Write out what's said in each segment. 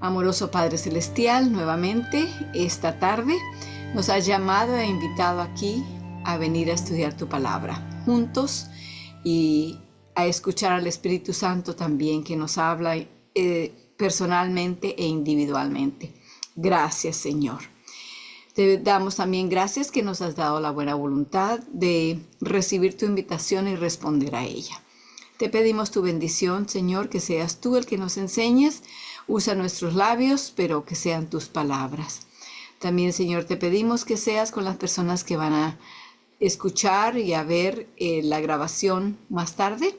Amoroso Padre Celestial, nuevamente esta tarde nos has llamado e invitado aquí a venir a estudiar tu palabra juntos y a escuchar al Espíritu Santo también, que nos habla personalmente e individualmente. Gracias, Señor. Te damos también gracias que nos has dado la buena voluntad de recibir tu invitación y responder a ella. Te pedimos tu bendición, Señor, que seas tú el que nos enseñes. Usa nuestros labios, pero que sean tus palabras. También, Señor, te pedimos que seas con las personas que van a escuchar y a ver la grabación más tarde.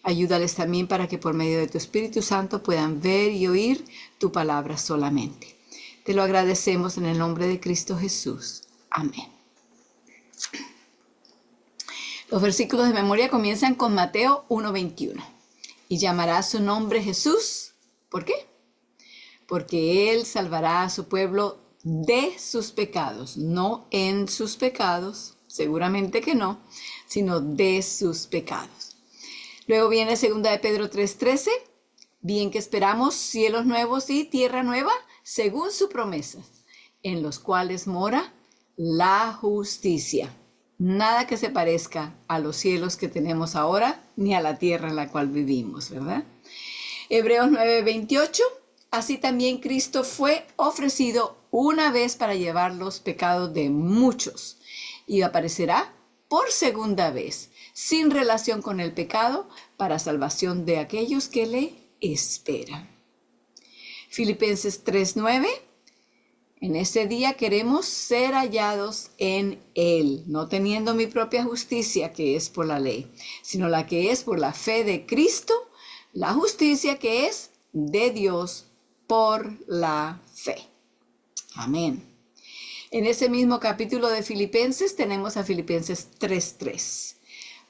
Ayúdales también para que por medio de tu Espíritu Santo puedan ver y oír tu palabra solamente. Te lo agradecemos en el nombre de Cristo Jesús. Amén. Los versículos de memoria comienzan con Mateo 1:21. Y llamará su nombre Jesús. ¿Por qué? Porque Él salvará a su pueblo de sus pecados, no en sus pecados, seguramente que no, sino de sus pecados. Luego viene 2 de Pedro 3:13. Bien que esperamos cielos nuevos y tierra nueva, según su promesa, en los cuales mora la justicia. Nada que se parezca a los cielos que tenemos ahora, ni a la tierra en la cual vivimos, ¿verdad? Hebreos 9:28. Así también Cristo fue ofrecido una vez para llevar los pecados de muchos, y aparecerá por segunda vez, sin relación con el pecado, para salvación de aquellos que le esperan. Filipenses 3:9. En ese día queremos ser hallados en Él, no teniendo mi propia justicia, que es por la ley, sino la que es por la fe de Cristo, la justicia que es de Dios por la fe. Amén. En ese mismo capítulo de Filipenses tenemos a Filipenses 3:3,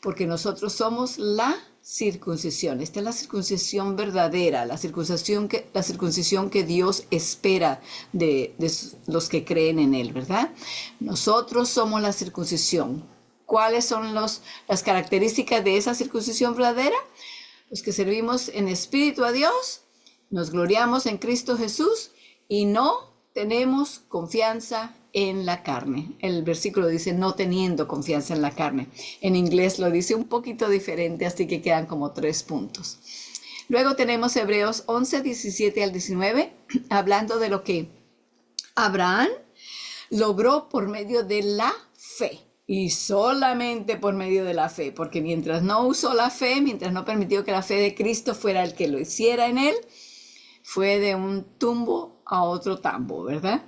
porque nosotros somos la circuncisión. Esta es la circuncisión verdadera, la circuncisión que Dios espera de los que creen en Él, ¿verdad? Nosotros somos la circuncisión. ¿Cuáles son las características de esa circuncisión verdadera? Los que servimos en espíritu a Dios, nos gloriamos en Cristo Jesús y no tenemos confianza en la carne. El versículo dice no teniendo confianza en la carne. En inglés lo dice un poquito diferente, así que quedan como 3 puntos. Luego tenemos Hebreos 11, 17 al 19, hablando de lo que Abraham logró por medio de la fe. Y solamente por medio de la fe, porque mientras no usó la fe, mientras no permitió que la fe de Cristo fuera el que lo hiciera en él, fue de un tumbo a otro tambo, ¿verdad?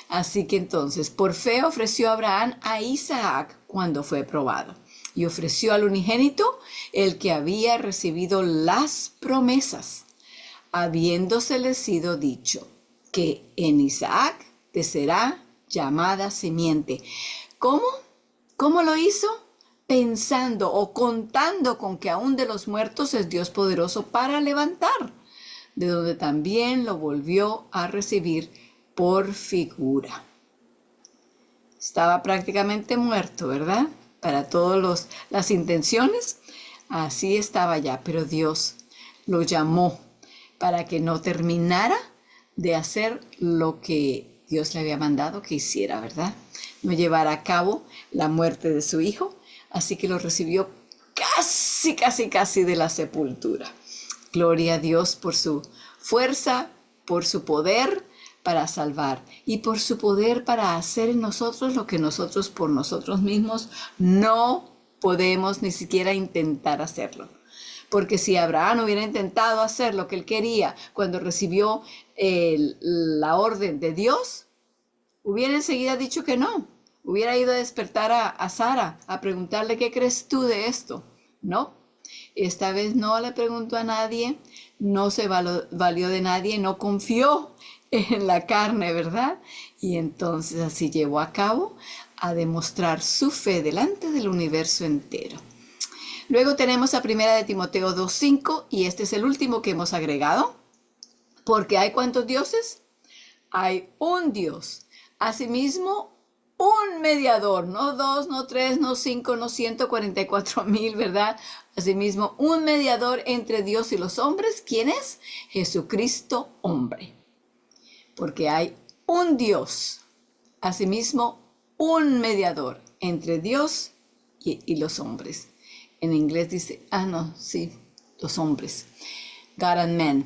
Así que entonces, por fe ofreció Abraham a Isaac cuando fue probado, y ofreció al unigénito, el que había recibido las promesas, habiéndosele sido dicho que en Isaac te será llamada simiente. ¿Cómo? ¿Cómo lo hizo? Pensando o contando con que aún de los muertos es Dios poderoso para levantar, de donde también lo volvió a recibir por figura. Estaba prácticamente muerto, ¿verdad? Para todas las intenciones, así estaba ya, pero Dios lo llamó para que no terminara de hacer lo que Dios le había mandado que hiciera, ¿verdad? No llevara a cabo la muerte de su hijo, así que lo recibió casi de la sepultura. Gloria a Dios por su fuerza, por su poder para salvar y por su poder para hacer en nosotros lo que nosotros por nosotros mismos no podemos ni siquiera intentar hacerlo. Porque si Abraham hubiera intentado hacer lo que él quería cuando recibió la orden de Dios, hubiera enseguida dicho que no. Hubiera ido a despertar a Sara a preguntarle, ¿qué crees tú de esto? No. Esta vez no le preguntó a nadie, no se valió de nadie, no confió en la carne, ¿verdad? Y entonces así llevó a cabo a demostrar su fe delante del universo entero. Luego tenemos a 1 de Timoteo 2:5 y este es el último que hemos agregado. Porque ¿hay cuántos dioses? Hay un Dios. Asimismo, un mediador, no 2, no 3, no 5, no 144,000, ¿verdad? Asimismo, un mediador entre Dios y los hombres. ¿Quién es? Jesucristo, hombre. porque hay un Dios, asimismo un mediador entre Dios y los hombres. En inglés dice, los hombres. God and man.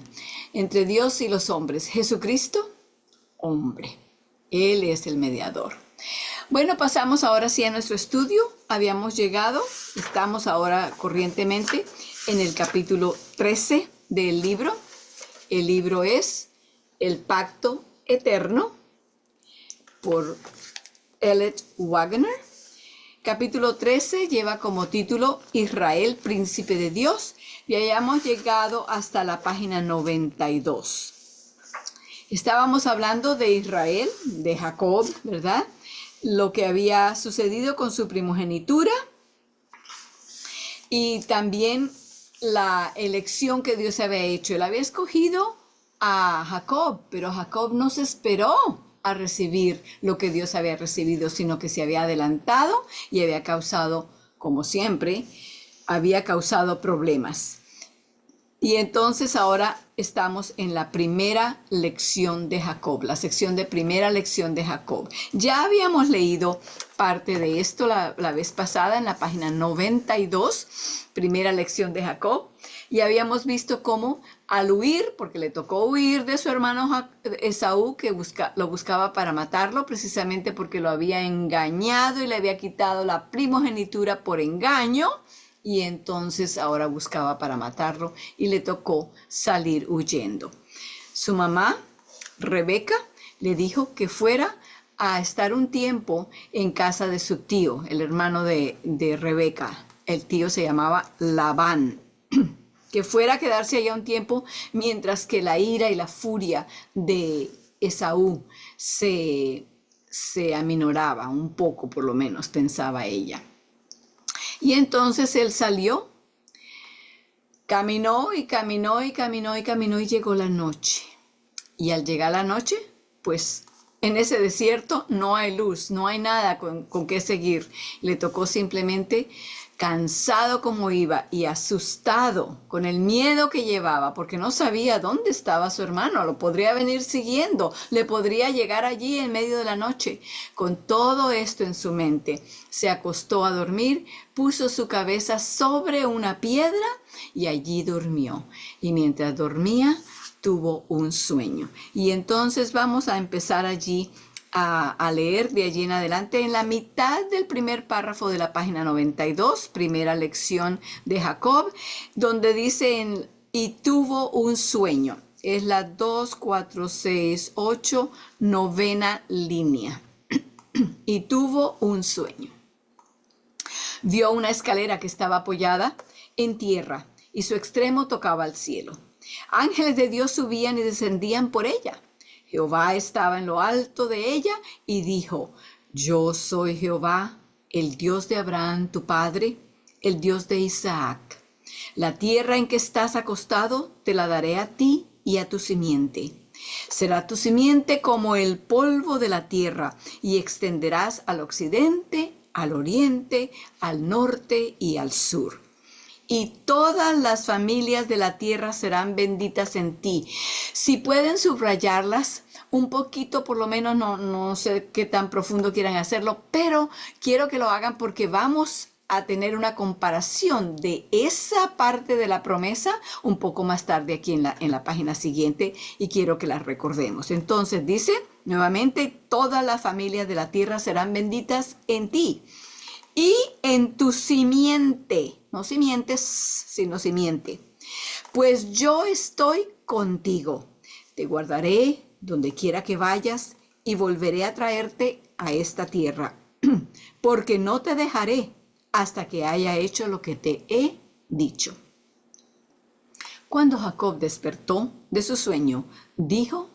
Entre Dios y los hombres. Jesucristo, hombre. Él es el mediador. Bueno, pasamos ahora sí a nuestro estudio. Estamos ahora corrientemente en el capítulo 13 del libro. El libro es El Pacto Eterno por Elliot Wagner. Capítulo 13 lleva como título Israel, príncipe de Dios. Y hayamos llegado hasta la página 92. Estábamos hablando de Israel, de Jacob, ¿verdad? Lo que había sucedido con su primogenitura y también la elección que Dios había hecho. Él había escogido a Jacob, pero Jacob no se esperó a recibir lo que Dios había recibido, sino que se había adelantado y había causado, como siempre, había causado problemas. Y entonces ahora estamos en la primera lección de Jacob, la sección de primera lección de Jacob. Ya habíamos leído parte de esto la vez pasada en la página 92, primera lección de Jacob, y habíamos visto cómo al huir, porque le tocó huir de su hermano Esaú, que lo buscaba para matarlo, precisamente porque lo había engañado y le había quitado la primogenitura por engaño, y entonces ahora buscaba para matarlo y le tocó salir huyendo. Su mamá, Rebeca, le dijo que fuera a estar un tiempo en casa de su tío, el hermano de Rebeca. El tío se llamaba Labán. Que fuera a quedarse allá un tiempo mientras que la ira y la furia de Esaú se aminoraba un poco, por lo menos, pensaba ella. Y entonces él salió, caminó y llegó la noche. Y al llegar la noche, pues en ese desierto no hay luz, no hay nada con qué seguir. Le tocó simplemente, cansado como iba y asustado con el miedo que llevaba, porque no sabía dónde estaba su hermano, lo podría venir siguiendo, le podría llegar allí en medio de la noche. Con todo esto en su mente, se acostó a dormir, puso su cabeza sobre una piedra y allí durmió. Y mientras dormía, tuvo un sueño. Y entonces vamos a empezar allí a leer de allí en adelante en la mitad del primer párrafo de la página 92, primera lección de Jacob, donde dice y tuvo un sueño. Es la 2, 4, 6, 8, novena línea. Y tuvo un sueño. Vio una escalera que estaba apoyada en tierra y su extremo tocaba al cielo. Ángeles de Dios subían y descendían por ella. Jehová estaba en lo alto de ella y dijo, yo soy Jehová, el Dios de Abraham tu padre, el Dios de Isaac. La tierra en que estás acostado te la daré a ti y a tu simiente. Será tu simiente como el polvo de la tierra y extenderás al occidente, al oriente, al norte y al sur. Y todas las familias de la tierra serán benditas en ti. Si pueden subrayarlas un poquito, por lo menos, no sé qué tan profundo quieran hacerlo, pero quiero que lo hagan porque vamos a tener una comparación de esa parte de la promesa un poco más tarde aquí en la página siguiente y quiero que la recordemos. Entonces dice nuevamente, todas las familias de la tierra serán benditas en ti y en tu simiente, no simientes, sino simiente. Pues yo estoy contigo, te guardaré donde quiera que vayas y volveré a traerte a esta tierra, porque no te dejaré hasta que haya hecho lo que te he dicho. Cuando Jacob despertó de su sueño, dijo,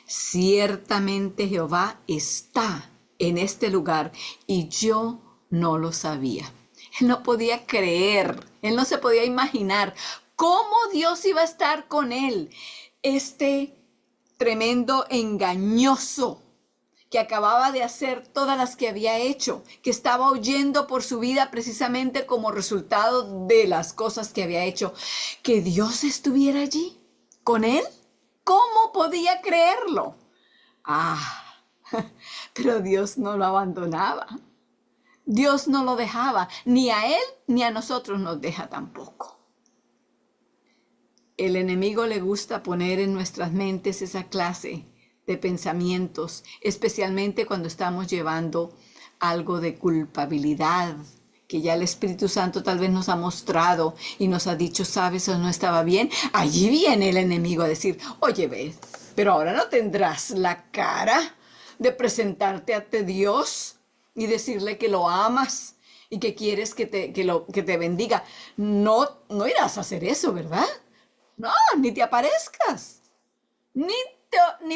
ciertamente Jehová está en este lugar y yo no lo sabía. Él no podía creer, él no se podía imaginar cómo Dios iba a estar con él. Este tremendo engañoso que acababa de hacer todas las que había hecho, que estaba huyendo por su vida precisamente como resultado de las cosas que había hecho, que Dios estuviera allí con él. ¿Cómo podía creerlo? Ah, pero Dios no lo abandonaba. Dios no lo dejaba, ni a él ni a nosotros nos deja tampoco. El enemigo le gusta poner en nuestras mentes esa clase de pensamientos, especialmente cuando estamos llevando algo de culpabilidad, que ya el Espíritu Santo tal vez nos ha mostrado y nos ha dicho, sabes, eso no estaba bien. Allí viene el enemigo a decir, oye, ve, pero ahora no tendrás la cara de presentarte ante Dios y decirle que lo amas y que quieres que te bendiga. No, no irás a hacer eso, ¿verdad? No, ni te aparezcas, ni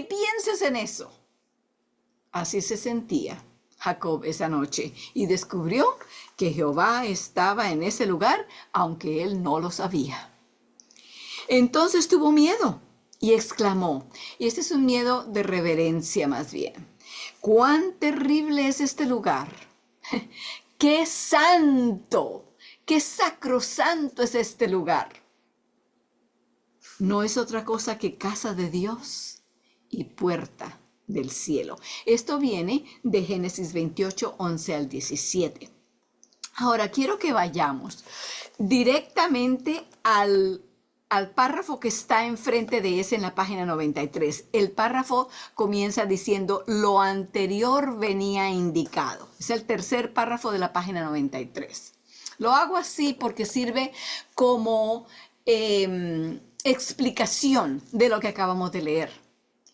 pienses en eso. Así se sentía Jacob esa noche y descubrió que Jehová estaba en ese lugar, aunque él no lo sabía. Entonces tuvo miedo y exclamó, y este es un miedo de reverencia más bien, cuán terrible es este lugar, qué santo, qué sacrosanto es este lugar. No es otra cosa que casa de Dios y puerta del cielo. Esto viene de Génesis 28, 11 al 17. Ahora quiero que vayamos directamente al párrafo que está enfrente de ese en la página 93. El párrafo comienza diciendo, lo anterior venía indicado. Es el tercer párrafo de la página 93. Lo hago así porque sirve como explicación de lo que acabamos de leer.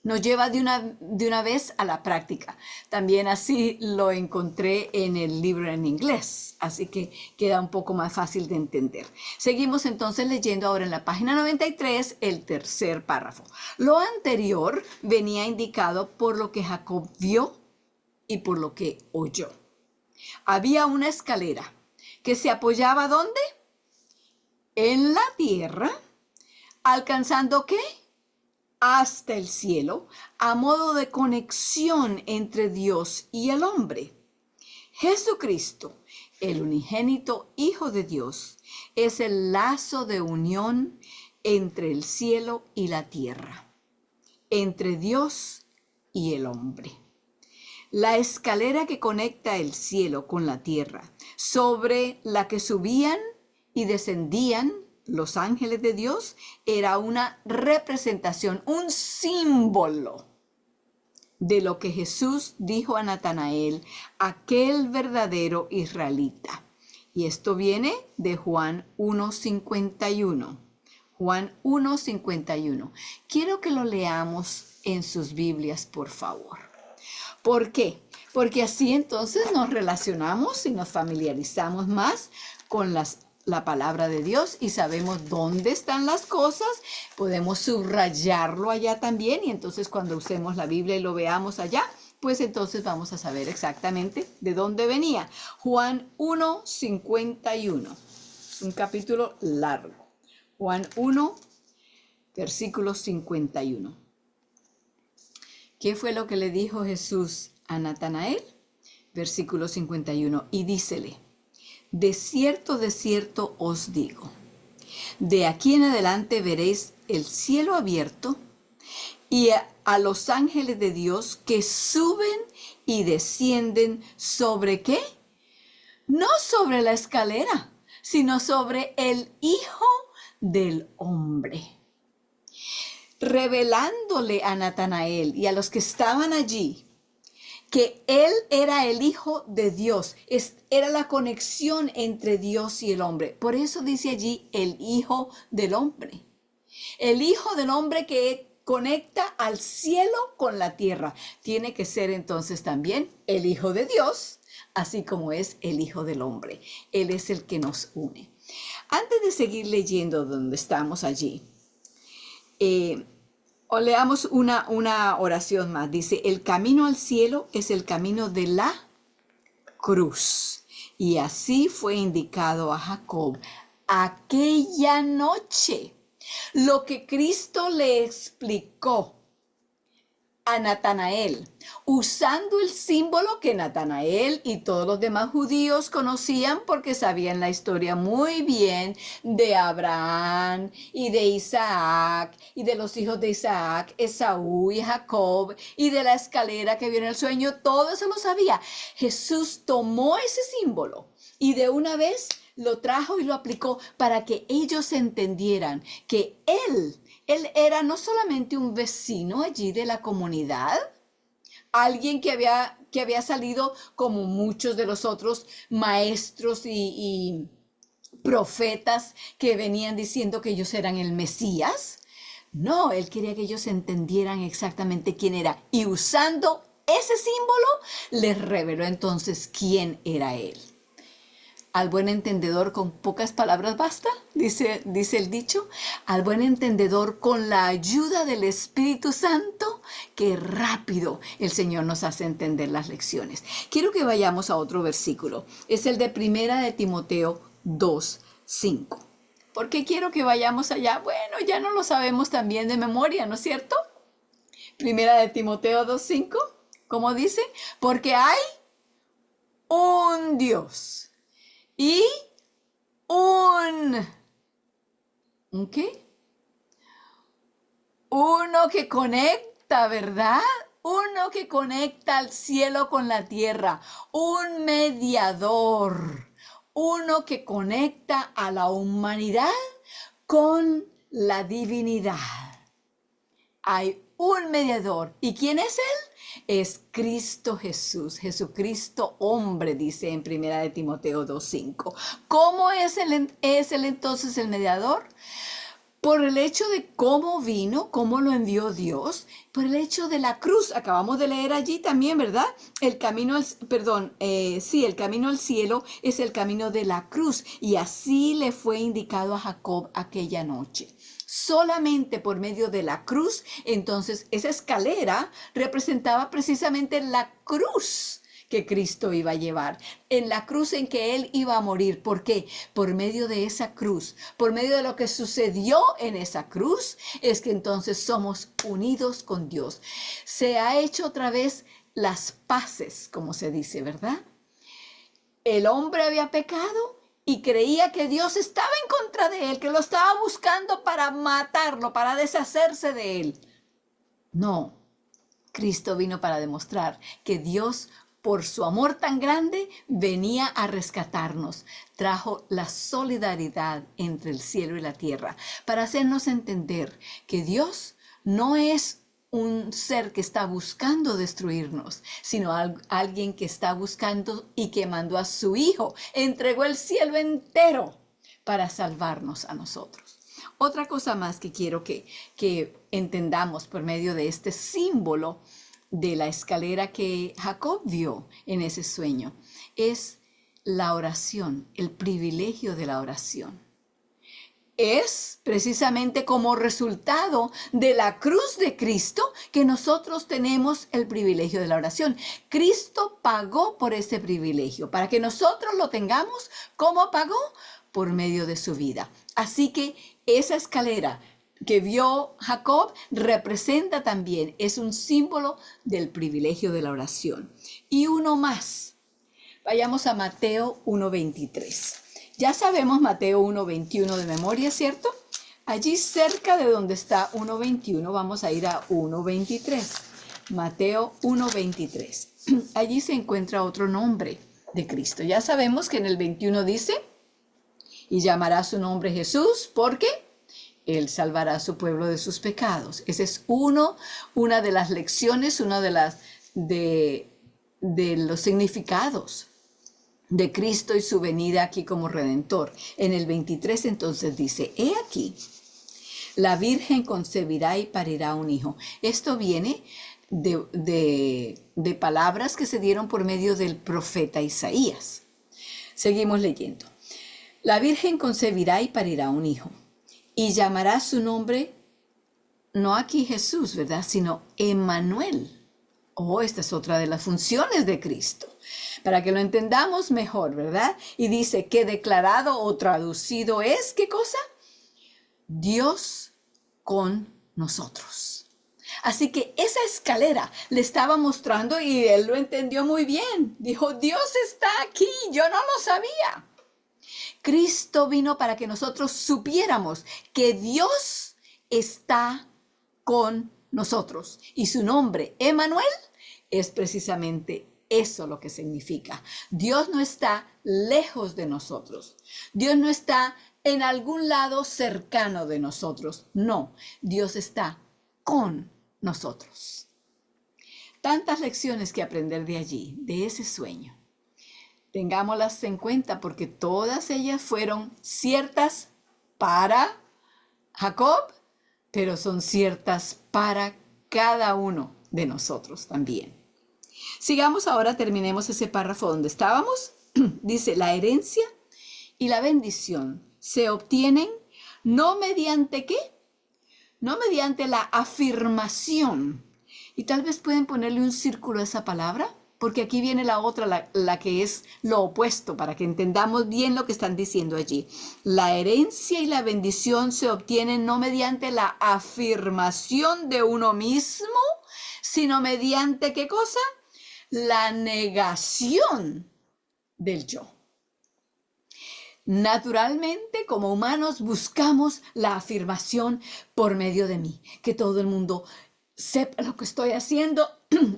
Nos lleva de una vez a la práctica. También así lo encontré en el libro en inglés, así que queda un poco más fácil de entender. Seguimos entonces leyendo ahora en la página 93 el tercer párrafo. Lo anterior venía indicado por lo que Jacob vio y por lo que oyó. Había una escalera que se apoyaba ¿dónde? En la tierra, alcanzando ¿qué? Hasta el cielo, a modo de conexión entre Dios y el hombre. Jesucristo, el unigénito Hijo de Dios, es el lazo de unión entre el cielo y la tierra, entre Dios y el hombre. La escalera que conecta el cielo con la tierra, sobre la que subían y descendían los ángeles de Dios, era una representación, un símbolo de lo que Jesús dijo a Natanael, aquel verdadero israelita. Y esto viene de Juan 1:51. Juan 1:51. Quiero que lo leamos en sus Biblias, por favor. ¿Por qué? Porque así entonces nos relacionamos y nos familiarizamos más con la palabra de Dios y sabemos dónde están las cosas, podemos subrayarlo allá también y entonces cuando usemos la Biblia y lo veamos allá, pues entonces vamos a saber exactamente de dónde venía. Juan 1:51, es un capítulo largo. Juan 1, versículo 51. ¿Qué fue lo que le dijo Jesús a Natanael? Versículo 51, y dícele, de cierto os digo, de aquí en adelante veréis el cielo abierto y a los ángeles de Dios que suben y descienden ¿sobre qué? No sobre la escalera, sino sobre el Hijo del Hombre. Revelándole a Natanael y a los que estaban allí que él era el Hijo de Dios, era la conexión entre Dios y el hombre. Por eso dice allí el Hijo del Hombre. El Hijo del Hombre que conecta al cielo con la tierra. Tiene que ser entonces también el Hijo de Dios, así como es el Hijo del Hombre. Él es el que nos une. Antes de seguir leyendo donde estamos allí, o leamos una oración más. Dice, el camino al cielo es el camino de la cruz. Y así fue indicado a Jacob aquella noche. Lo que Cristo le explicó a Natanael, usando el símbolo que Natanael y todos los demás judíos conocían porque sabían la historia muy bien de Abraham y de Isaac y de los hijos de Isaac, Esaú y Jacob y de la escalera que vio en el sueño. Todo eso lo sabía. Jesús tomó ese símbolo y de una vez lo trajo y lo aplicó para que ellos entendieran que Él era no solamente un vecino allí de la comunidad, alguien que había salido como muchos de los otros maestros y profetas que venían diciendo que ellos eran el Mesías. No, Él quería que ellos entendieran exactamente quién era. Y usando ese símbolo, les reveló entonces quién era Él. Al buen entendedor con pocas palabras basta, dice el dicho. Al buen entendedor con la ayuda del Espíritu Santo, que rápido el Señor nos hace entender las lecciones. Quiero que vayamos a otro versículo. Es el de Primera de Timoteo 2:5. ¿Por qué quiero que vayamos allá? Bueno, ya no lo sabemos también de memoria, ¿no es cierto? Primera de Timoteo 2:5, ¿cómo dice? Porque hay un Dios. Y ¿un qué? Uno que conecta, ¿verdad? Uno que conecta al cielo con la tierra. Un mediador. Uno que conecta a la humanidad con la divinidad. Hay un mediador. ¿Y quién es él? Es Cristo Jesús, Jesucristo hombre, dice en Primera de Timoteo 2:5. ¿Cómo es él entonces el mediador? Por el hecho de cómo vino, cómo lo envió Dios, por el hecho de la cruz. Acabamos de leer allí también, ¿verdad? El camino el camino al cielo es el camino de la cruz. Y así le fue indicado a Jacob aquella noche. Solamente por medio de la cruz, entonces esa escalera representaba precisamente la cruz que Cristo iba a llevar, en la cruz en que Él iba a morir. ¿Por qué? Por medio de esa cruz, por medio de lo que sucedió en esa cruz, es que entonces somos unidos con Dios. Se ha hecho otra vez las paces, como se dice, ¿verdad? El hombre había pecado y creía que Dios estaba en contra de él, que lo estaba buscando para matarlo, para deshacerse de él. No, Cristo vino para demostrar que Dios, por su amor tan grande, venía a rescatarnos. Trajo la solidaridad entre el cielo y la tierra para hacernos entender que Dios no es un ser que está buscando destruirnos, sino alguien que está buscando y que mandó a su Hijo, entregó el cielo entero para salvarnos a nosotros. Otra cosa más que quiero que entendamos por medio de este símbolo de la escalera que Jacob vio en ese sueño es la oración, el privilegio de la oración. Es precisamente como resultado de la cruz de Cristo que nosotros tenemos el privilegio de la oración. Cristo pagó por ese privilegio, para que nosotros lo tengamos. ¿Cómo pagó? Por medio de su vida. Así que esa escalera que vio Jacob representa también, es un símbolo del privilegio de la oración. Y uno más. Vayamos a Mateo 1:23. Ya sabemos Mateo 1:21 de memoria, ¿cierto? Allí cerca de donde está 1:21 vamos a ir a 1:23. Mateo 1:23. Allí se encuentra otro nombre de Cristo. Ya sabemos que en el 21 dice, y llamará su nombre Jesús, porque Él salvará a su pueblo de sus pecados. Esa es una de las lecciones, una de los significados de Cristo y su venida aquí como Redentor. En el 23 entonces dice, he aquí, la Virgen concebirá y parirá un hijo. Esto viene de palabras que se dieron por medio del profeta Isaías. Seguimos leyendo. La Virgen concebirá y parirá un hijo, y llamará su nombre, no aquí Jesús, ¿verdad?, sino Emmanuel. Oh, esta es otra de las funciones de Cristo, para que lo entendamos mejor, ¿verdad? Y dice que declarado o traducido es, ¿qué cosa? Dios con nosotros. Así que esa escalera le estaba mostrando y él lo entendió muy bien. Dijo, Dios está aquí, yo no lo sabía. Cristo vino para que nosotros supiéramos que Dios está con nosotros. Y su nombre, Emmanuel, es precisamente eso lo que significa. Dios no está lejos de nosotros. Dios no está en algún lado cercano de nosotros. No, Dios está con nosotros. Tantas lecciones que aprender de allí, de ese sueño. Tengámoslas en cuenta porque todas ellas fueron ciertas para Jacob, pero son ciertas para cada uno de nosotros también. Sigamos ahora, terminemos ese párrafo donde estábamos. Dice, la herencia y la bendición se obtienen no mediante ¿qué? No mediante la afirmación. Y tal vez pueden ponerle un círculo a esa palabra, porque aquí viene la otra, la que es lo opuesto, para que entendamos bien lo que están diciendo allí. La herencia y la bendición se obtienen no mediante la afirmación de uno mismo, sino mediante ¿qué cosa? La negación del yo. Naturalmente, como humanos, buscamos la afirmación por medio de mí, que todo el mundo sepa lo que estoy haciendo,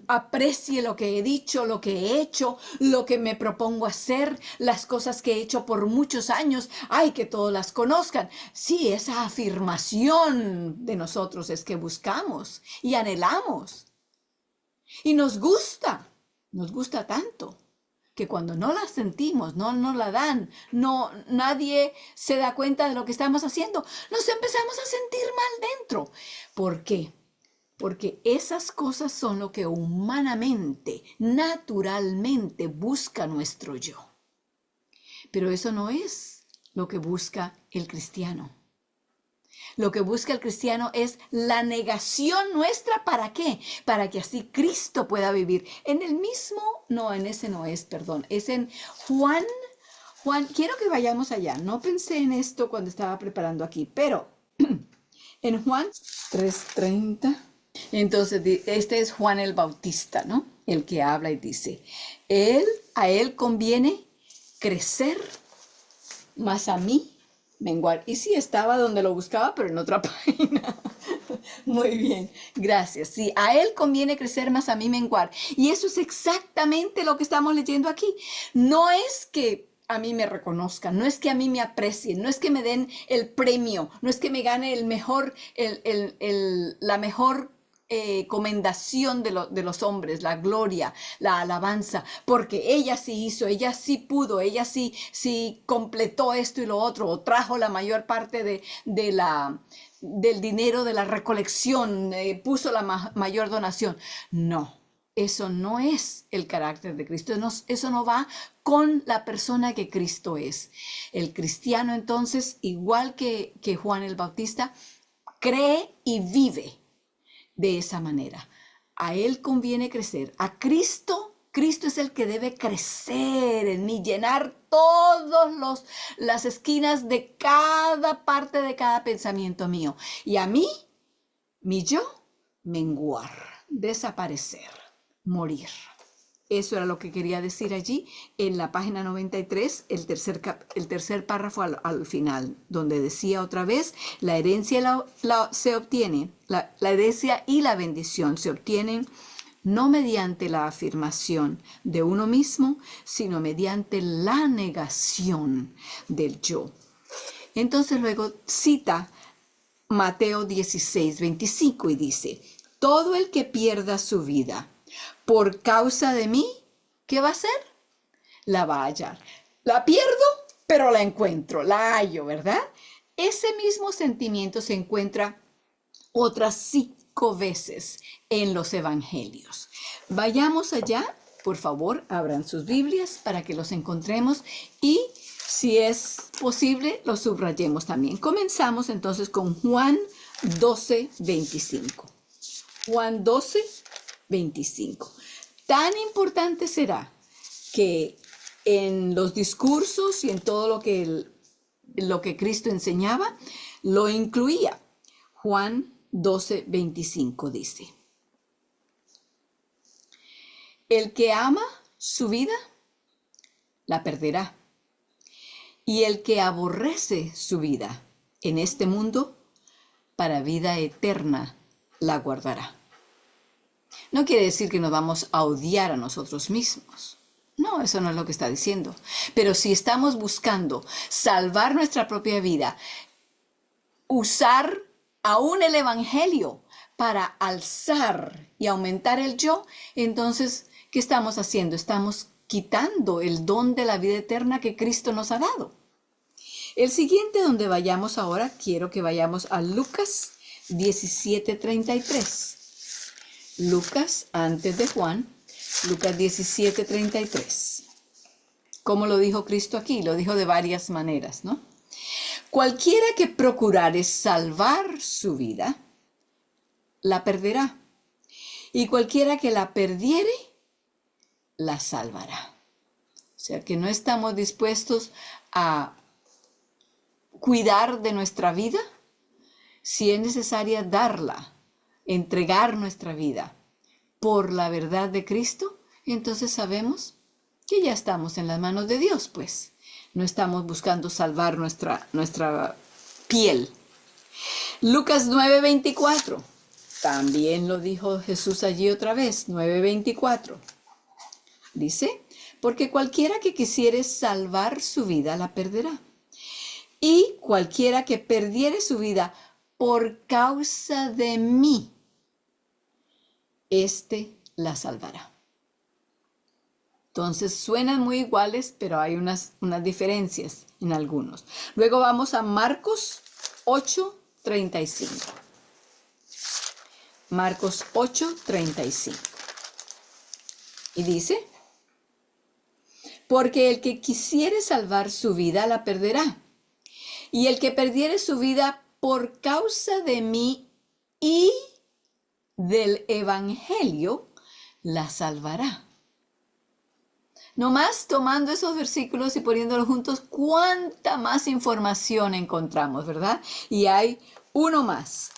aprecie lo que he dicho, lo que he hecho, lo que me propongo hacer, las cosas que he hecho por muchos años, ay, que todos las conozcan. Sí, esa afirmación de nosotros es que buscamos y anhelamos. Y nos gusta tanto que cuando no la sentimos, no nos la dan, nadie se da cuenta de lo que estamos haciendo, nos empezamos a sentir mal dentro. ¿Por qué? Porque esas cosas son lo que humanamente, naturalmente busca nuestro yo. Pero eso no es lo que busca el cristiano. Lo que busca el cristiano es la negación nuestra. ¿Para qué? Para que así Cristo pueda vivir. En el mismo, no, en ese no es, perdón, es en Juan, quiero que vayamos allá. No pensé en esto cuando estaba preparando aquí, pero en Juan 3:30. Entonces, este es Juan el Bautista, ¿no? El que habla y dice, a él conviene crecer, mas a mí menguar. Y sí, estaba donde lo buscaba, pero en otra página. Muy bien, gracias. Sí, a él conviene crecer, mas a mí menguar. Y eso es exactamente lo que estamos leyendo aquí. No es que a mí me reconozcan, no es que a mí me aprecien, no es que me den el premio, no es que me gane el mejor, la mejor comendación de los hombres, la gloria, la alabanza, porque ella sí hizo, ella sí pudo, ella sí completó esto y lo otro, o trajo la mayor parte del dinero de la recolección, puso la mayor donación. No, eso no es el carácter de Cristo, eso no va con la persona que Cristo es. El cristiano entonces, igual que Juan el Bautista, cree y vive de esa manera. A él conviene crecer. A Cristo es el que debe crecer en mí, llenar todas las esquinas de cada parte de cada pensamiento mío. Y a mí, mi yo, menguar, desaparecer, morir. Eso era lo que quería decir allí en la página 93, el tercer párrafo al final, donde decía otra vez, la herencia se obtiene, la herencia y la bendición se obtienen no mediante la afirmación de uno mismo, sino mediante la negación del yo. Entonces luego cita Mateo 16:25 y dice, todo el que pierda su vida por causa de mí, ¿qué va a hacer? La va a hallar. La pierdo, pero la encuentro, la hallo, ¿verdad? Ese mismo sentimiento se encuentra otras 5 veces en los evangelios. Vayamos allá, por favor, abran sus Biblias para que los encontremos y, si es posible, los subrayemos también. Comenzamos entonces con Juan 12:25. Juan 12:25. Tan importante será que en los discursos y en todo lo que Cristo enseñaba, lo incluía. Juan 12:25 dice, El que ama su vida, la perderá. Y el que aborrece su vida en este mundo, para vida eterna la guardará. No quiere decir que nos vamos a odiar a nosotros mismos. No, eso no es lo que está diciendo. Pero si estamos buscando salvar nuestra propia vida, usar aún el Evangelio para alzar y aumentar el yo, entonces, ¿qué estamos haciendo? Estamos quitando el don de la vida eterna que Cristo nos ha dado. El siguiente donde vayamos ahora, quiero que vayamos a Lucas 17:33. Lucas, antes de Juan, Lucas 17:33. ¿Cómo lo dijo Cristo aquí? Lo dijo de varias maneras, ¿no? Cualquiera que procurare salvar su vida, la perderá. Y cualquiera que la perdiere, la salvará. O sea que no estamos dispuestos a cuidar de nuestra vida. Si es necesaria darla, entregar nuestra vida por la verdad de Cristo, entonces sabemos que ya estamos en las manos de Dios, pues. No estamos buscando salvar nuestra piel. Lucas 9:24. También lo dijo Jesús allí otra vez, 9:24. Dice, porque cualquiera que quisiere salvar su vida, la perderá. Y cualquiera que perdiere su vida por causa de mí, éste la salvará. Entonces suenan muy iguales, pero hay unas diferencias en algunos. Luego vamos a Marcos 8:35. Marcos 8:35. Y dice, porque el que quisiere salvar su vida la perderá. Y el que perdiere su vida por causa de mí y del Evangelio, la salvará. Nomás tomando esos versículos y poniéndolos juntos, cuánta más información encontramos, ¿verdad? Y hay uno más.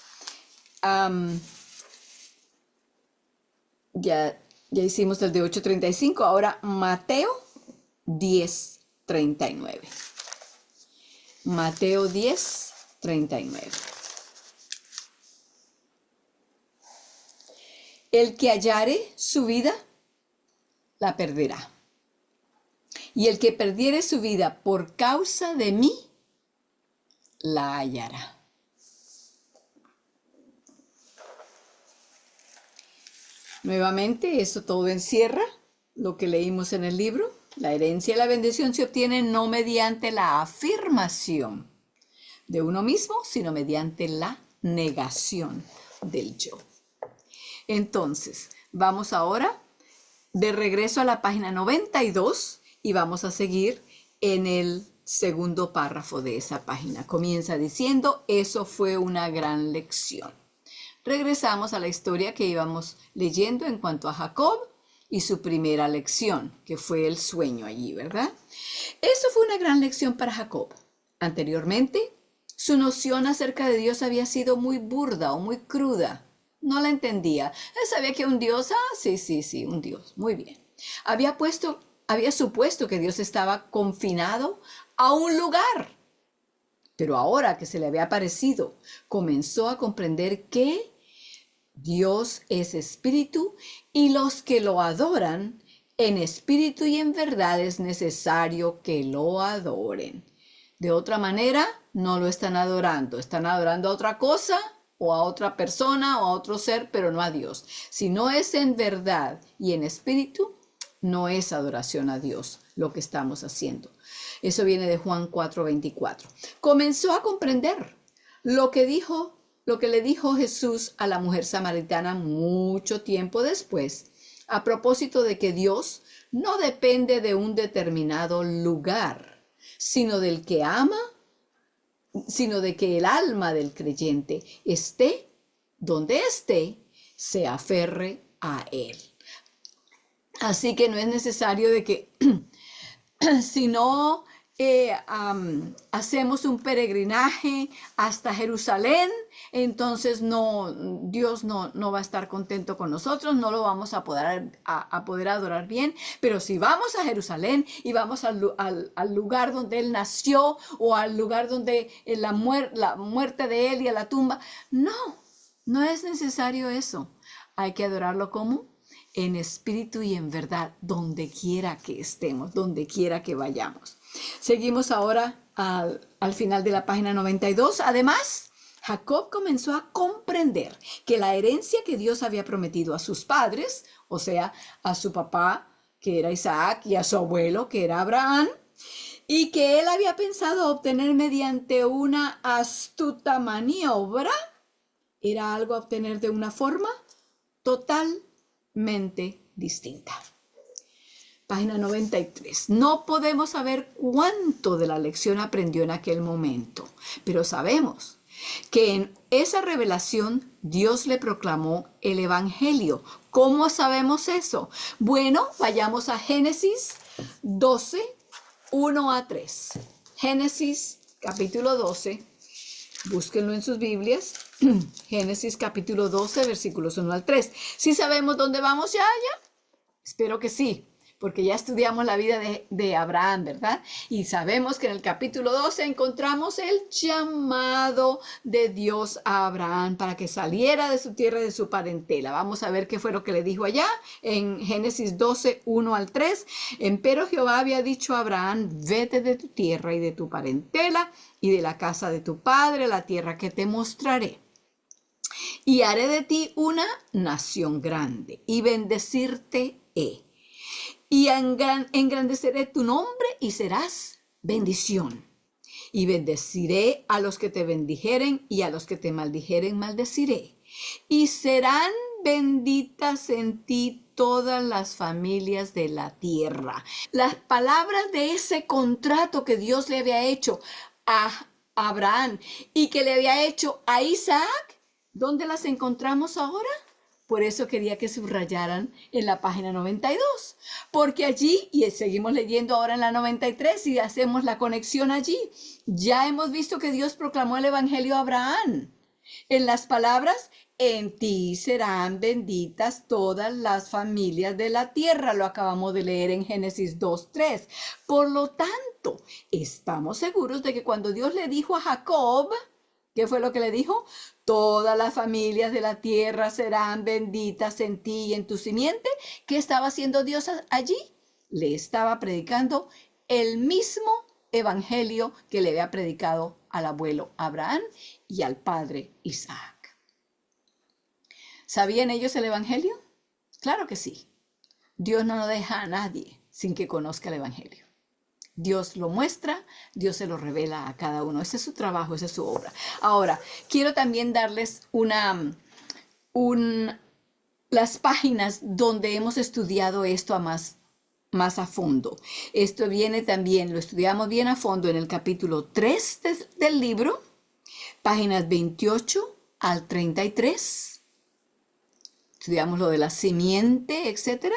Ya hicimos el de 8:35, ahora Mateo 10:39. Mateo 10:39. El que hallare su vida, la perderá. Y el que perdiere su vida por causa de mí, la hallará. Nuevamente, eso todo encierra lo que leímos en el libro. La herencia y la bendición se obtienen no mediante la afirmación de uno mismo, sino mediante la negación del yo. Entonces, vamos ahora de regreso a la página 92 y vamos a seguir en el segundo párrafo de esa página. Comienza diciendo, eso fue una gran lección. Regresamos a la historia que íbamos leyendo en cuanto a Jacob y su primera lección, que fue el sueño allí, ¿verdad? Eso fue una gran lección para Jacob. Anteriormente, su noción acerca de Dios había sido muy burda o muy cruda. No la entendía. Él sabía que un Dios, sí, un Dios, muy bien. Había supuesto que Dios estaba confinado a un lugar. Pero ahora que se le había aparecido, comenzó a comprender que Dios es espíritu y los que lo adoran en espíritu y en verdad es necesario que lo adoren. De otra manera, no lo están adorando a otra cosa o a otra persona o a otro ser, pero no a Dios. Si no es en verdad y en espíritu, no es adoración a Dios lo que estamos haciendo. Eso viene de Juan 4:24. Comenzó a comprender lo que le dijo Jesús a la mujer samaritana mucho tiempo después, a propósito de que Dios no depende de un determinado lugar, sino del que ama, sino de que el alma del creyente esté donde esté, se aferre a él. Así que no es necesario de que si no hacemos un peregrinaje hasta Jerusalén, entonces Dios no va a estar contento con nosotros, no lo vamos a poder adorar bien. Pero si vamos a Jerusalén y vamos al lugar donde Él nació, o al lugar donde la muerte de Él y a la tumba, no es necesario eso. Hay que adorarlo como en espíritu y en verdad, donde quiera que estemos, donde quiera que vayamos. Seguimos ahora al final de la página 92. Además, Jacob comenzó a comprender que la herencia que Dios había prometido a sus padres, o sea, a su papá, que era Isaac, y a su abuelo, que era Abraham, y que él había pensado obtener mediante una astuta maniobra, era algo a obtener de una forma totalmente distinta. Página 93. No podemos saber cuánto de la lección aprendió en aquel momento, pero sabemos que en esa revelación Dios le proclamó el Evangelio. ¿Cómo sabemos eso? Bueno, vayamos a Génesis 12, 1 a 3. Génesis capítulo 12, búsquenlo en sus Biblias. Génesis capítulo 12, versículos 1 al 3. ¿Sí sabemos dónde vamos ya? Espero que sí, porque ya estudiamos la vida de Abraham, ¿verdad? Y sabemos que en el capítulo 12 encontramos el llamado de Dios a Abraham para que saliera de su tierra y de su parentela. Vamos a ver qué fue lo que le dijo allá en Génesis 12, 1 al 3. Empero Jehová había dicho a Abraham: vete de tu tierra y de tu parentela y de la casa de tu padre, la tierra que te mostraré. Y haré de ti una nación grande, y bendecirte he. Y engrandeceré tu nombre y serás bendición. Y bendeciré a los que te bendijeren, y a los que te maldijeren maldeciré. Y serán benditas en ti todas las familias de la tierra. Las palabras de ese contrato que Dios le había hecho a Abraham y que le había hecho a Isaac, ¿dónde las encontramos ahora? Por eso quería que subrayaran en la página 92, porque allí, y seguimos leyendo ahora en la 93 y hacemos la conexión allí, ya hemos visto que Dios proclamó el Evangelio a Abraham. En las palabras: en ti serán benditas todas las familias de la tierra. Lo acabamos de leer en Génesis 2:3. Por lo tanto, estamos seguros de que cuando Dios le dijo a Jacob, ¿qué fue lo que le dijo? Todas las familias de la tierra serán benditas en ti y en tu simiente. ¿Qué estaba haciendo Dios allí? Le estaba predicando el mismo evangelio que le había predicado al abuelo Abraham y al padre Isaac. ¿Sabían ellos el evangelio? Claro que sí. Dios no deja a nadie sin que conozca el evangelio. Dios lo muestra, Dios se lo revela a cada uno. Ese es su trabajo, esa es su obra. Ahora, quiero también darles las páginas donde hemos estudiado esto más a fondo. Esto viene también, lo estudiamos bien a fondo en el capítulo 3 del libro, páginas 28 al 33. Estudiamos lo de la simiente, etc.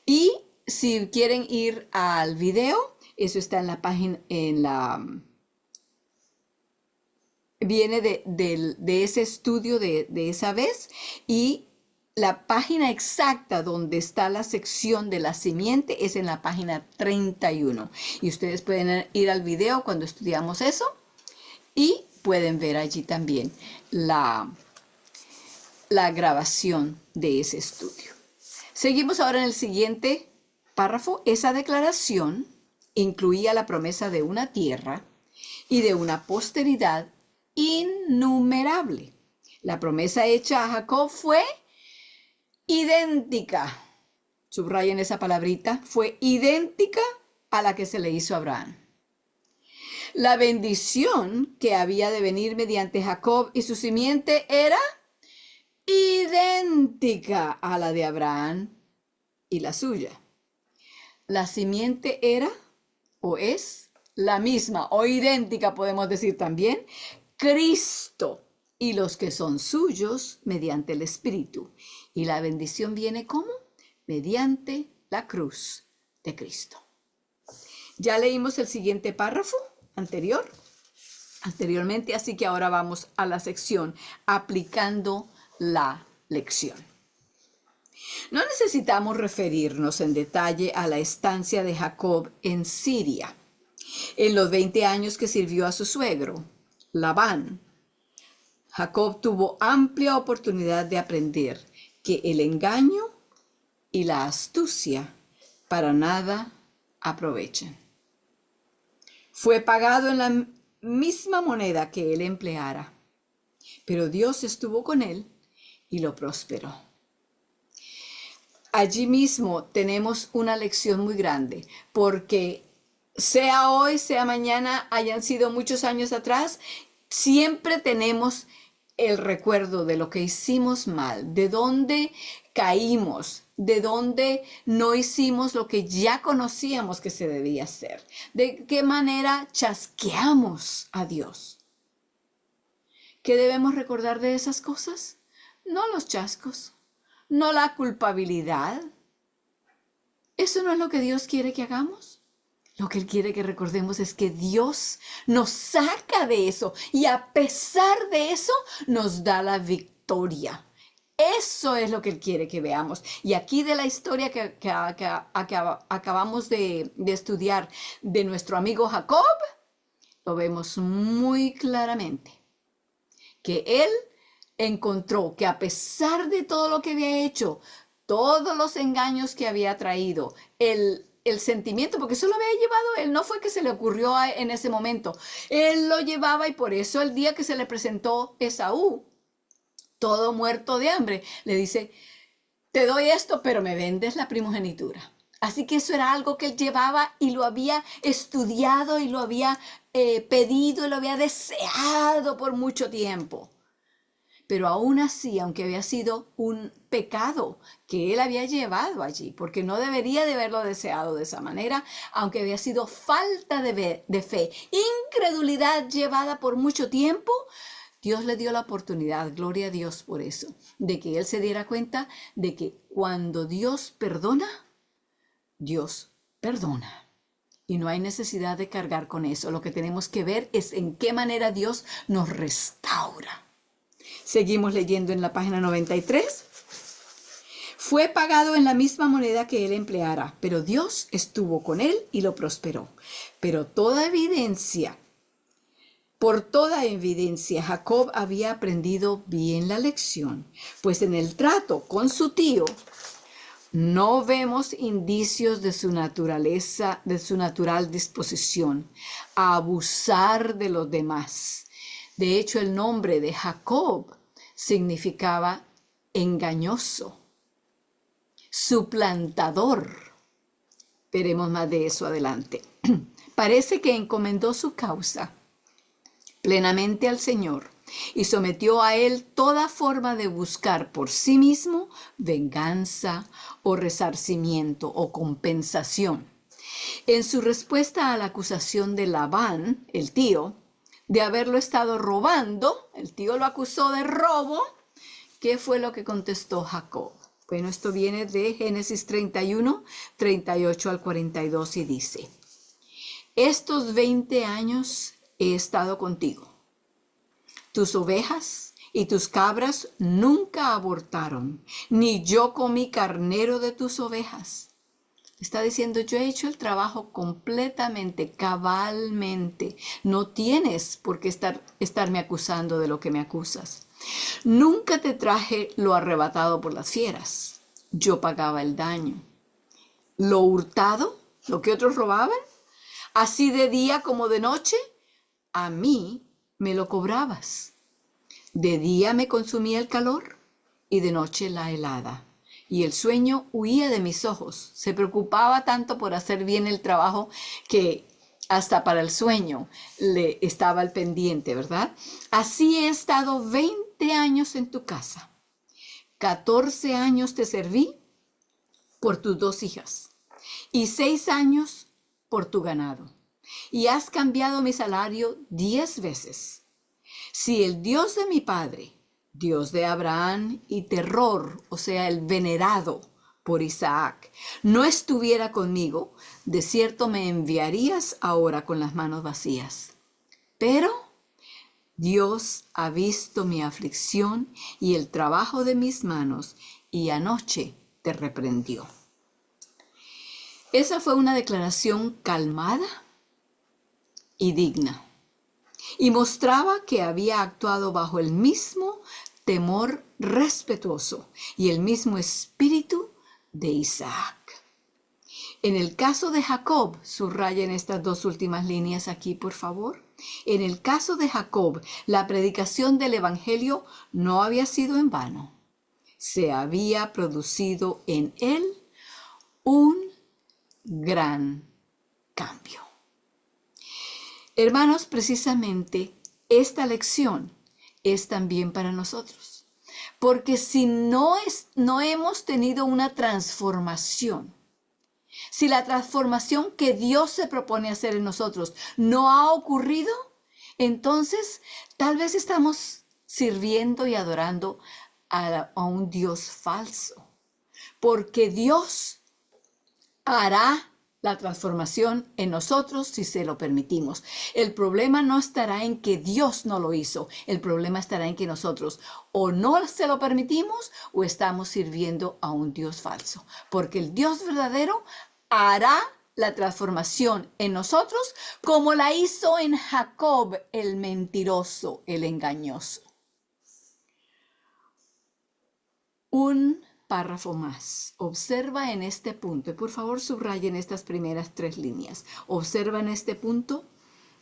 Y si quieren ir al video, eso está en la página, viene de ese estudio de esa vez, y la página exacta donde está la sección de la simiente es en la página 31. Y ustedes pueden ir al video cuando estudiamos eso y pueden ver allí también la grabación de ese estudio. Seguimos ahora en el siguiente párrafo. Esa declaración incluía la promesa de una tierra y de una posteridad innumerable. La promesa hecha a Jacob fue idéntica, subrayen esa palabrita, fue idéntica a la que se le hizo a Abraham. La bendición que había de venir mediante Jacob y su simiente era idéntica a la de Abraham y la suya. La simiente era o es la misma o idéntica, podemos decir también, Cristo y los que son suyos mediante el Espíritu. Y la bendición viene ¿cómo? Mediante la cruz de Cristo. Ya leímos el siguiente párrafo anteriormente, así que ahora vamos a la sección aplicando la lección. No necesitamos referirnos en detalle a la estancia de Jacob en Siria, en los 20 años que sirvió a su suegro, Labán. Jacob tuvo amplia oportunidad de aprender que el engaño y la astucia para nada aprovechan. Fue pagado en la misma moneda que él empleara, pero Dios estuvo con él y lo prosperó. Allí mismo tenemos una lección muy grande, porque sea hoy, sea mañana, hayan sido muchos años atrás, siempre tenemos el recuerdo de lo que hicimos mal, de dónde caímos, de dónde no hicimos lo que ya conocíamos que se debía hacer, de qué manera chasqueamos a Dios. ¿Qué debemos recordar de esas cosas? No los chascos, no la culpabilidad. ¿Eso no es lo que Dios quiere que hagamos? Lo que Él quiere que recordemos es que Dios nos saca de eso y a pesar de eso nos da la victoria. Eso es lo que Él quiere que veamos. Y aquí de la historia que acabamos de estudiar de nuestro amigo Jacob, lo vemos muy claramente. Que él encontró que a pesar de todo lo que había hecho, todos los engaños que había traído, el sentimiento, porque eso lo había llevado él, no fue que se le ocurrió en ese momento, él lo llevaba y por eso el día que se le presentó Esaú, todo muerto de hambre, le dice, te doy esto, pero me vendes la primogenitura. Así que eso era algo que él llevaba y lo había estudiado y lo había pedido y lo había deseado por mucho tiempo. Pero aún así, aunque había sido un pecado que él había llevado allí, porque no debería de haberlo deseado de esa manera, aunque había sido falta de fe, incredulidad llevada por mucho tiempo, Dios le dio la oportunidad, gloria a Dios por eso, de que él se diera cuenta de que cuando Dios perdona, Dios perdona. Y no hay necesidad de cargar con eso. Lo que tenemos que ver es en qué manera Dios nos restaura. Seguimos leyendo en la página 93. Fue pagado en la misma moneda que él empleara, pero Dios estuvo con él y lo prosperó. Por toda evidencia, Jacob había aprendido bien la lección, pues en el trato con su tío no vemos indicios de su naturaleza, de su natural disposición a abusar de los demás. De hecho, el nombre de Jacob significaba engañoso, suplantador. Veremos más de eso adelante. Parece que encomendó su causa plenamente al Señor y sometió a él toda forma de buscar por sí mismo venganza o resarcimiento o compensación. En su respuesta a la acusación de Labán, el tío, de haberlo estado robando, el tío lo acusó de robo, ¿qué fue lo que contestó Jacob? Bueno, esto viene de Génesis 31, 38 al 42 y dice, estos 20 años he estado contigo. Tus ovejas y tus cabras nunca abortaron, ni yo comí carnero de tus ovejas. Está diciendo, yo he hecho el trabajo completamente, cabalmente. No tienes por qué estarme acusando de lo que me acusas. Nunca te traje lo arrebatado por las fieras. Yo pagaba el daño. Lo hurtado, lo que otros robaban, así de día como de noche, a mí me lo cobrabas. De día me consumía el calor y de noche la helada. Y el sueño huía de mis ojos. Se preocupaba tanto por hacer bien el trabajo que hasta para el sueño le estaba al pendiente, ¿verdad? Así he estado 20 años en tu casa. 14 años te serví por tus 2 hijas y 6 años por tu ganado. Y has cambiado mi salario 10 veces. Si el Dios de mi padre, Dios de Abraham y terror, o sea, el venerado, por Isaac, no estuviera conmigo, de cierto me enviarías ahora con las manos vacías. Pero Dios ha visto mi aflicción y el trabajo de mis manos, y anoche te reprendió. Esa fue una declaración calmada y digna, y mostraba que había actuado bajo el mismo temor respetuoso y el mismo espíritu de Isaac. En el caso de Jacob, subrayen estas dos últimas líneas aquí, por favor. En el caso de Jacob, la predicación del Evangelio no había sido en vano. Se había producido en él un gran cambio. Hermanos, precisamente esta lección es también para nosotros. Porque si no hemos tenido una transformación, si la transformación que Dios se propone hacer en nosotros no ha ocurrido, entonces tal vez estamos sirviendo y adorando a un Dios falso. Porque Dios hará la transformación en nosotros si se lo permitimos. El problema no estará en que Dios no lo hizo. El problema estará en que nosotros o no se lo permitimos o estamos sirviendo a un Dios falso. Porque el Dios verdadero hará la transformación en nosotros como la hizo en Jacob, el mentiroso, el engañoso. Un párrafo más. Observa en este punto, y por favor subrayen estas primeras 3 líneas. Observa en este punto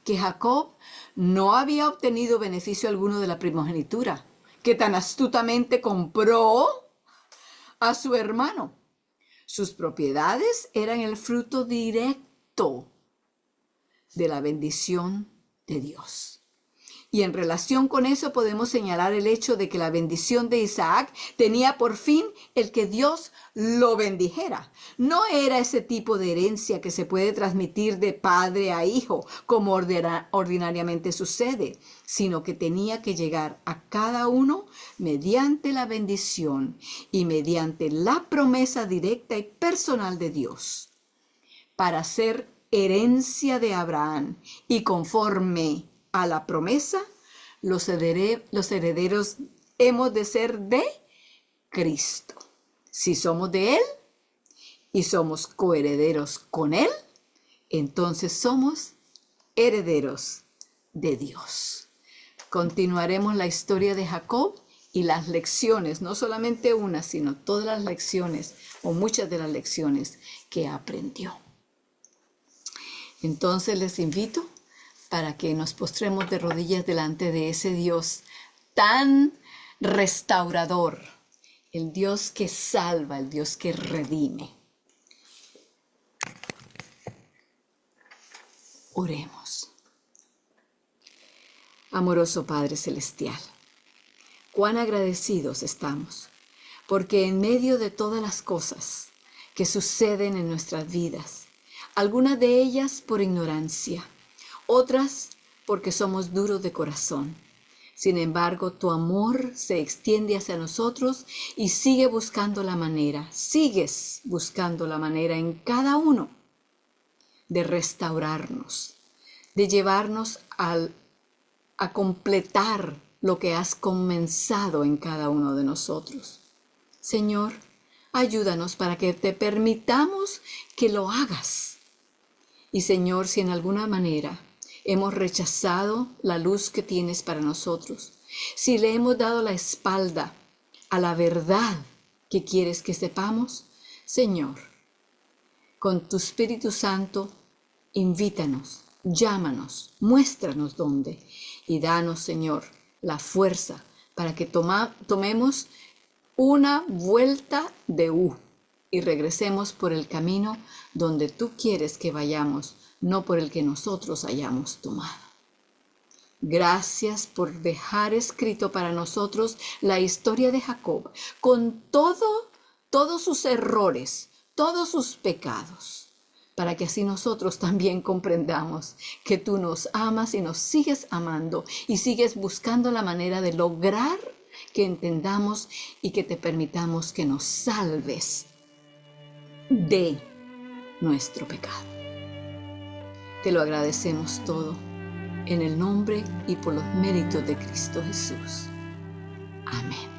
que Jacob no había obtenido beneficio alguno de la primogenitura, que tan astutamente compró a su hermano. Sus propiedades eran el fruto directo de la bendición de Dios. Y en relación con eso podemos señalar el hecho de que la bendición de Isaac tenía por fin el que Dios lo bendijera. No era ese tipo de herencia que se puede transmitir de padre a hijo, como ordinariamente sucede, sino que tenía que llegar a cada uno mediante la bendición y mediante la promesa directa y personal de Dios, para ser herencia de Abraham y conforme a la promesa, los herederos hemos de ser de Cristo. Si somos de Él y somos coherederos con Él, entonces somos herederos de Dios. Continuaremos la historia de Jacob y las lecciones, no solamente una, sino todas las lecciones o muchas de las lecciones que aprendió. Entonces les invito para que nos postremos de rodillas delante de ese Dios tan restaurador, el Dios que salva, el Dios que redime. Oremos. Amoroso Padre Celestial, cuán agradecidos estamos, porque en medio de todas las cosas que suceden en nuestras vidas, algunas de ellas por ignorancia, otras porque somos duros de corazón. Sin embargo, tu amor se extiende hacia nosotros y sigues buscando la manera en cada uno de restaurarnos, de llevarnos a completar lo que has comenzado en cada uno de nosotros. Señor, ayúdanos para que te permitamos que lo hagas. Y Señor, si en alguna manera hemos rechazado la luz que tienes para nosotros, si le hemos dado la espalda a la verdad que quieres que sepamos, Señor, con tu Espíritu Santo, invítanos, llámanos, muéstranos dónde y danos, Señor, la fuerza para que tomemos una vuelta de U y regresemos por el camino donde tú quieres que vayamos, no por el que nosotros hayamos tomado. Gracias por dejar escrito para nosotros la historia de Jacob, con todos sus errores, todos sus pecados, para que así nosotros también comprendamos que tú nos amas y nos sigues amando y sigues buscando la manera de lograr que entendamos y que te permitamos que nos salves de nuestro pecado. Te lo agradecemos todo en el nombre y por los méritos de Cristo Jesús. Amén.